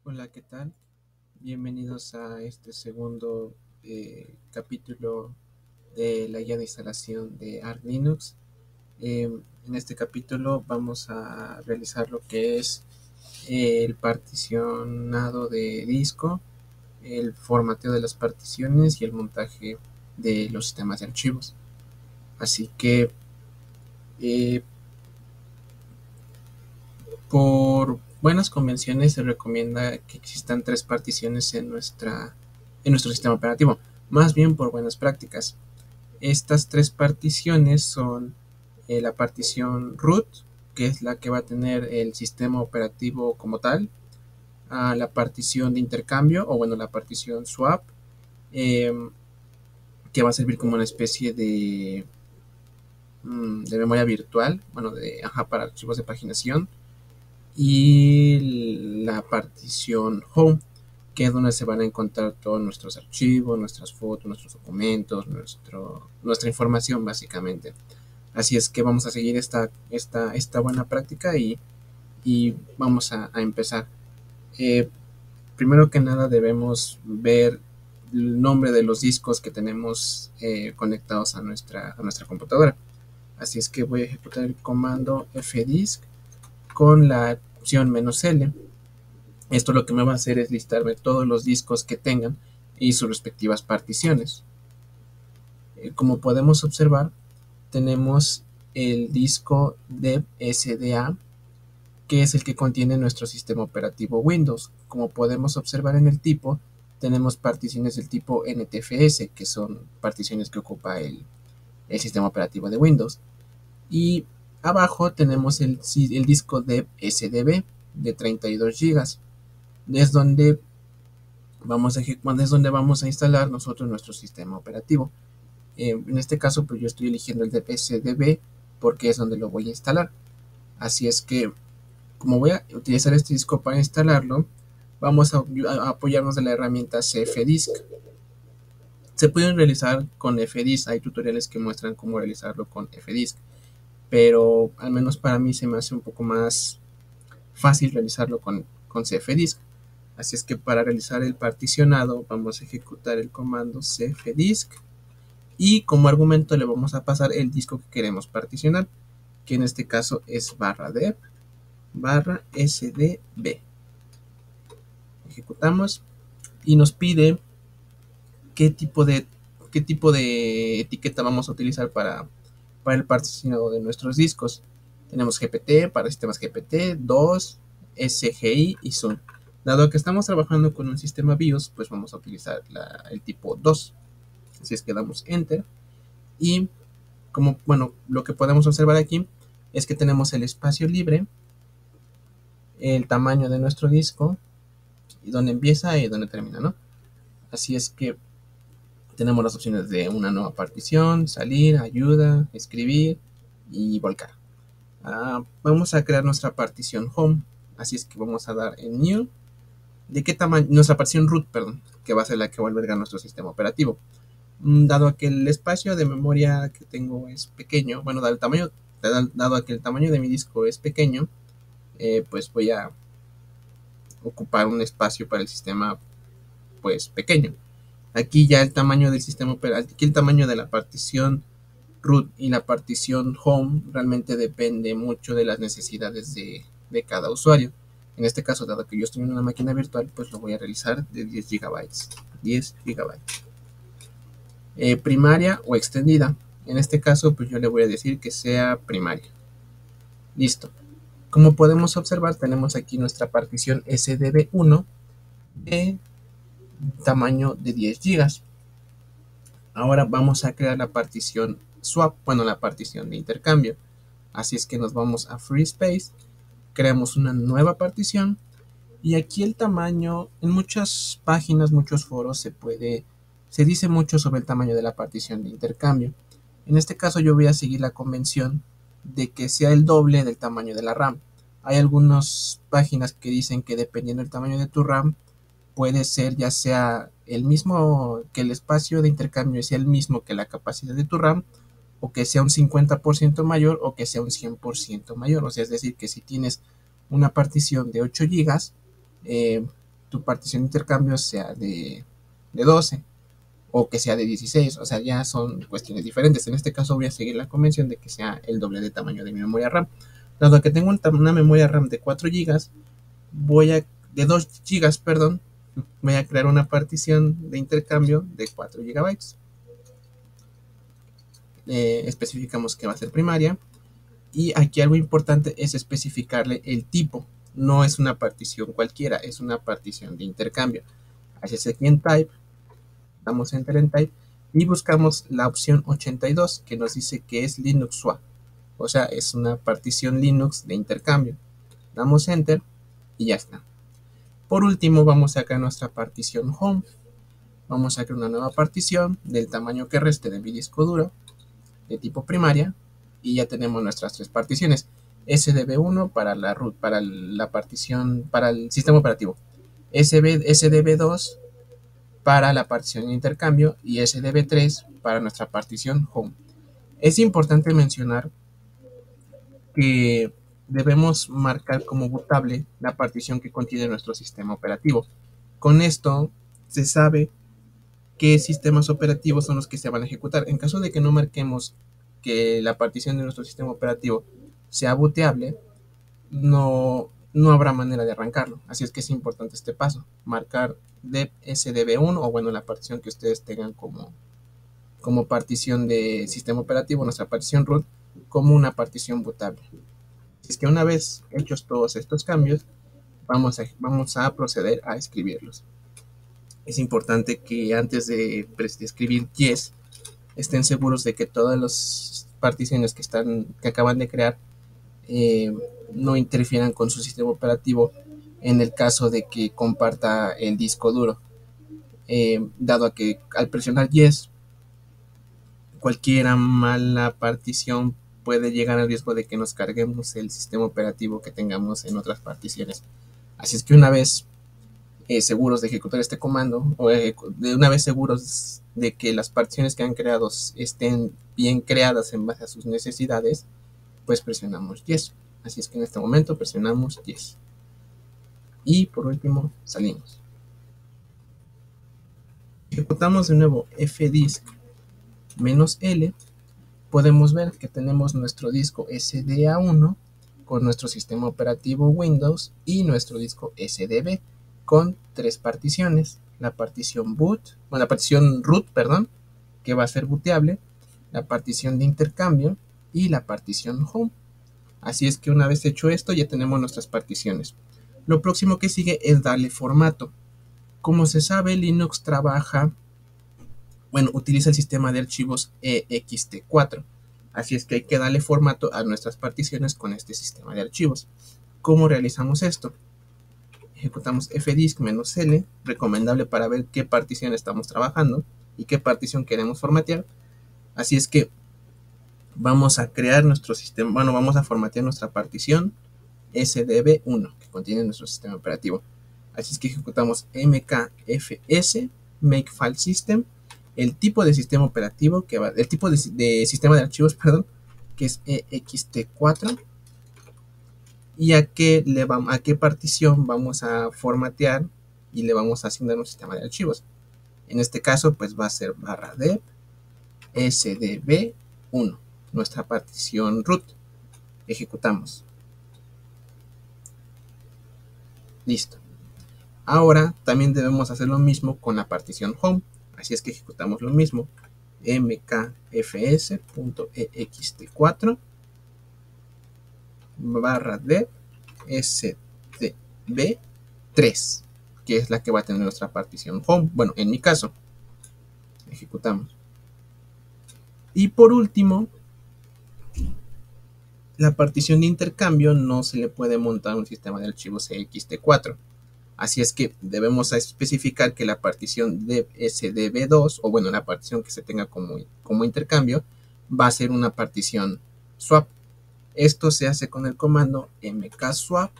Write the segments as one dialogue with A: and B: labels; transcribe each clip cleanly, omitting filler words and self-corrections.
A: Hola, ¿qué tal? Bienvenidos a este segundo capítulo de la guía de instalación de Arch Linux. En este capítulo vamos a realizar lo que es el particionado de disco, el formateo de las particiones y el montaje de los sistemas de archivos. Así que eh, por buenas convenciones se recomienda que existan tres particiones en nuestro sistema operativo, más bien por buenas prácticas. Estas tres particiones son la partición root, que es la que va a tener el sistema operativo como tal, la partición de intercambio, o bueno, la partición swap, eh, que va a servir como una especie de memoria virtual, bueno, para archivos de paginación, y la partición home, que es donde se van a encontrar todos nuestros archivos, nuestras fotos, nuestros documentos, nuestra información básicamente. Así es que vamos a seguir esta buena práctica y vamos a empezar. Eh, Primero que nada debemos ver el nombre de los discos que tenemos conectados a nuestra computadora. Así es que voy a ejecutar el comando fdisk con la opción "-l". Esto lo que me va a hacer es listarme todos los discos que tengan y sus respectivas particiones. Como podemos observar, tenemos el disco de SDA, que es el que contiene nuestro sistema operativo Windows. Como podemos observar en el tipo, tenemos particiones del tipo NTFS, que son particiones que ocupa el sistema operativo de Windows. Y abajo tenemos el disco de SDB de 32 GB, es donde vamos a instalar nosotros nuestro sistema operativo. En este caso, pues yo estoy eligiendo el de SDB porque es donde lo voy a instalar. Así es que, como voy a utilizar este disco para instalarlo, vamos a apoyarnos de la herramienta cfdisk. Se pueden realizar con fdisk, hay tutoriales que muestran cómo realizarlo con fdisk, pero al menos para mí se me hace un poco más fácil realizarlo con cfdisk. Así es que para realizar el particionado vamos a ejecutar el comando cfdisk y como argumento le vamos a pasar el disco que queremos particionar, que en este caso es /dev /sdb. Ejecutamos y nos pide qué tipo de etiqueta vamos a utilizar para el particionado de nuestros discos. Tenemos GPT para sistemas GPT, DOS, SGI y Sun. Dado que estamos trabajando con un sistema BIOS, pues vamos a utilizar el tipo DOS. Así es que damos Enter. Y lo que podemos observar aquí es que tenemos el espacio libre, el tamaño de nuestro disco, y dónde empieza y dónde termina, ¿no? Así es que tenemos las opciones de una nueva partición, salir, ayuda, escribir y volcar. Vamos a crear nuestra partición home. Así es que vamos a dar en new. ¿De qué tamaño? Nuestra partición root, perdón, que va a ser la que va a albergar nuestro sistema operativo. Dado que el espacio de memoria que tengo es pequeño, bueno, dado que el tamaño de mi disco es pequeño, pues voy a ocupar un espacio para el sistema pues pequeño. Aquí ya el tamaño del sistema operativo, aquí el tamaño de la partición root y la partición home realmente depende mucho de las necesidades de cada usuario. En este caso, dado que yo estoy en una máquina virtual, pues lo voy a realizar de 10 GB. 10 GB. Primaria o extendida. En este caso, pues yo le voy a decir que sea primaria. Listo. Como podemos observar, tenemos aquí nuestra partición SDB1 de tamaño de 10 GB. Ahora vamos a crear la partición swap, bueno, la partición de intercambio. Así es que nos vamos a Free Space, creamos una nueva partición y aquí el tamaño, en muchas páginas, muchos foros se dice mucho sobre el tamaño de la partición de intercambio. En este caso yo voy a seguir la convención de que sea el doble del tamaño de la RAM. Hay algunas páginas que dicen que dependiendo del tamaño de tu RAM, puede ser ya sea el mismo, que el espacio de intercambio sea el mismo que la capacidad de tu RAM, o que sea un 50% mayor o que sea un 100% mayor. O sea, es decir, que si tienes una partición de 8 GB, tu partición de intercambio sea de 12 o que sea de 16, o sea, ya son cuestiones diferentes. En este caso voy a seguir la convención de que sea el doble de tamaño de mi memoria RAM. Dado que tengo una memoria RAM de 4 GB, de 2 GB, perdón, voy a crear una partición de intercambio de 4 GB. Especificamos que va a ser primaria. Y aquí algo importante es especificarle el tipo. No es una partición cualquiera, es una partición de intercambio. Así es, aquí en Type, damos Enter en Type y buscamos la opción 82 que nos dice que es Linux Swap. O sea, es una partición Linux de intercambio. Damos Enter y ya está. Por último, vamos a crear nuestra partición Home. Vamos a crear una nueva partición del tamaño que reste de mi disco duro, de tipo primaria, y ya tenemos nuestras 3 particiones. SDB1 para la root, para la partición, para el sistema operativo. SDB2 para la partición de intercambio y SDB3 para nuestra partición Home. Es importante mencionar que debemos marcar como bootable la partición que contiene nuestro sistema operativo. Con esto se sabe qué sistemas operativos son los que se van a ejecutar. En caso de que no marquemos que la partición de nuestro sistema operativo sea booteable, no habrá manera de arrancarlo. Así es que es importante este paso, marcar dep sdb1 o bueno, la partición que ustedes tengan como partición de sistema operativo, nuestra partición root, como una partición bootable. Así es que una vez hechos todos estos cambios, vamos a proceder a escribirlos. Es importante que antes de escribir yes, estén seguros de que todas las particiones que acaban de crear no interfieran con su sistema operativo en el caso de que comparta el disco duro. Dado a que al presionar yes, cualquier mala partición puede llegar al riesgo de que nos carguemos el sistema operativo que tengamos en otras particiones. Así es que una vez seguros de ejecutar este comando, o de una vez seguros de que las particiones que han creado estén bien creadas en base a sus necesidades, pues presionamos yes. Así es que en este momento presionamos yes. Y por último salimos. Ejecutamos de nuevo fdisk -L. Podemos ver que tenemos nuestro disco SDA1 con nuestro sistema operativo Windows y nuestro disco SDB con 3 particiones, la partición root, que va a ser booteable, la partición de intercambio y la partición home. Así es que una vez hecho esto, ya tenemos nuestras particiones. Lo próximo que sigue es darle formato. Como se sabe, Linux utiliza el sistema de archivos ext4. Así es que hay que darle formato a nuestras particiones con este sistema de archivos. ¿Cómo realizamos esto? Ejecutamos fdisk -L, recomendable para ver qué partición estamos trabajando y qué partición queremos formatear. Así es que vamos a crear nuestro sistema, vamos a formatear nuestra partición SDB1 que contiene nuestro sistema operativo. Así es que ejecutamos mkfs makefilesystem, el tipo de sistema operativo el tipo de sistema de archivos, que es ext4, y a qué partición vamos a formatear y le vamos a asignar un sistema de archivos. En este caso, pues va a ser /dev sdb1, nuestra partición root. Ejecutamos. Listo. Ahora también debemos hacer lo mismo con la partición home. Así es que ejecutamos lo mismo. mkfs.ext4 /dev sdb3, que es la que va a tener nuestra partición home. Bueno, en mi caso, ejecutamos. Y por último, la partición de intercambio no se le puede montar un sistema de archivos ext4. Así es que debemos especificar que la partición de sdb2, o bueno, la partición que se tenga como intercambio, va a ser una partición swap. Esto se hace con el comando mkswap,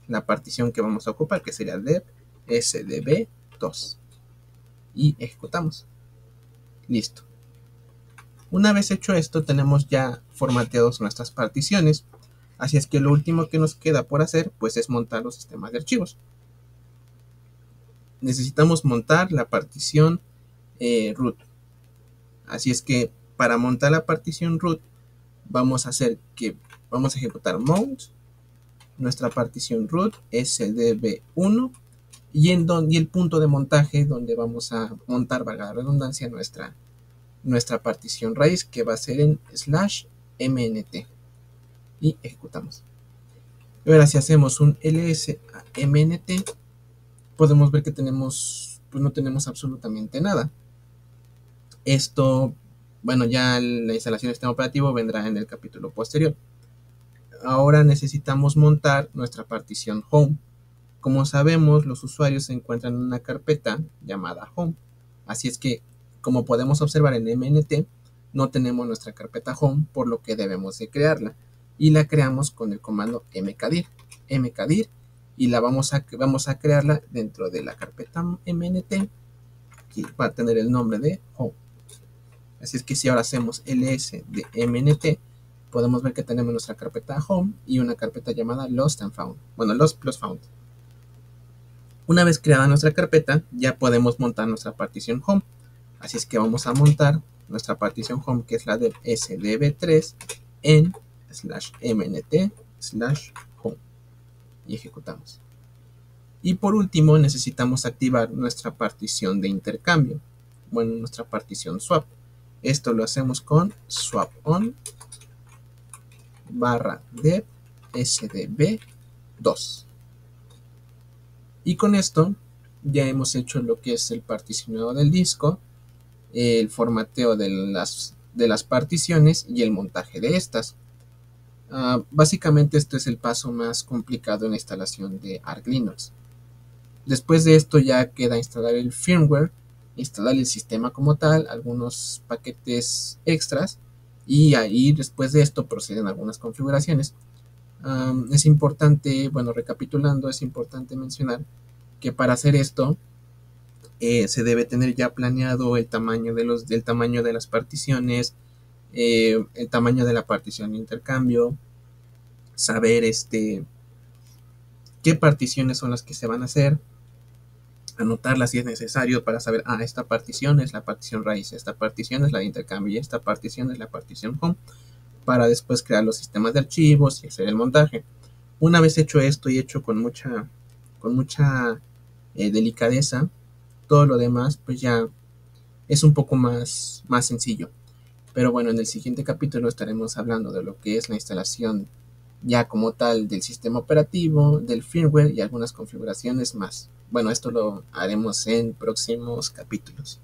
A: la partición que vamos a ocupar, que sería dev sdb2. Y ejecutamos. Listo. Una vez hecho esto, tenemos ya formateados nuestras particiones. Así es que lo último que nos queda por hacer, pues es montar los sistemas de archivos. necesitamos montar la partición root. Así es que para montar la partición root vamos a ejecutar mount nuestra partición root sdb1 y el punto de montaje donde vamos a montar, valga la redundancia, nuestra partición raíz, que va a ser en /mnt, y ejecutamos. Y ahora si hacemos un ls a mnt, podemos ver que no tenemos absolutamente nada. Esto, bueno, ya la instalación del sistema operativo vendrá en el capítulo posterior. Ahora necesitamos montar nuestra partición home. Como sabemos, los usuarios se encuentran en una carpeta llamada home. Así es que, como podemos observar en MNT, no tenemos nuestra carpeta home, por lo que debemos de crearla. Y la creamos con el comando mkdir, y vamos a crearla dentro de la carpeta MNT, que va a tener el nombre de home. Así es que si ahora hacemos ls de mnt, podemos ver que tenemos nuestra carpeta home y una carpeta llamada lost and found. Bueno, lost plus found. Una vez creada nuestra carpeta, ya podemos montar nuestra partición home. Así es que vamos a montar nuestra partición home, que es la de sdb3 en /mnt/home, y ejecutamos. Y por último necesitamos activar nuestra partición de intercambio, bueno, nuestra partición swap. Esto lo hacemos con swap on /dev sdb2. Y con esto ya hemos hecho lo que es el particionado del disco, el formateo de las particiones y el montaje de estas. Básicamente este es el paso más complicado en la instalación de Arch Linux. Después de esto ya queda instalar el firmware, instalar el sistema como tal, algunos paquetes extras, y ahí después de esto proceden algunas configuraciones. Es importante, bueno, recapitulando, es importante mencionar que para hacer esto se debe tener ya planeado el tamaño de las particiones, el tamaño de la partición de intercambio, saber qué particiones son las que se van a hacer, anotarlas si es necesario para saber, esta partición es la partición raíz, esta partición es la de intercambio y esta partición es la partición home, para después crear los sistemas de archivos y hacer el montaje. Una vez hecho esto y hecho con mucha delicadeza, todo lo demás pues ya es un poco más sencillo. Pero bueno, en el siguiente capítulo estaremos hablando de lo que es la instalación ya como tal del sistema operativo, del firmware y algunas configuraciones más. Bueno, esto lo haremos en próximos capítulos.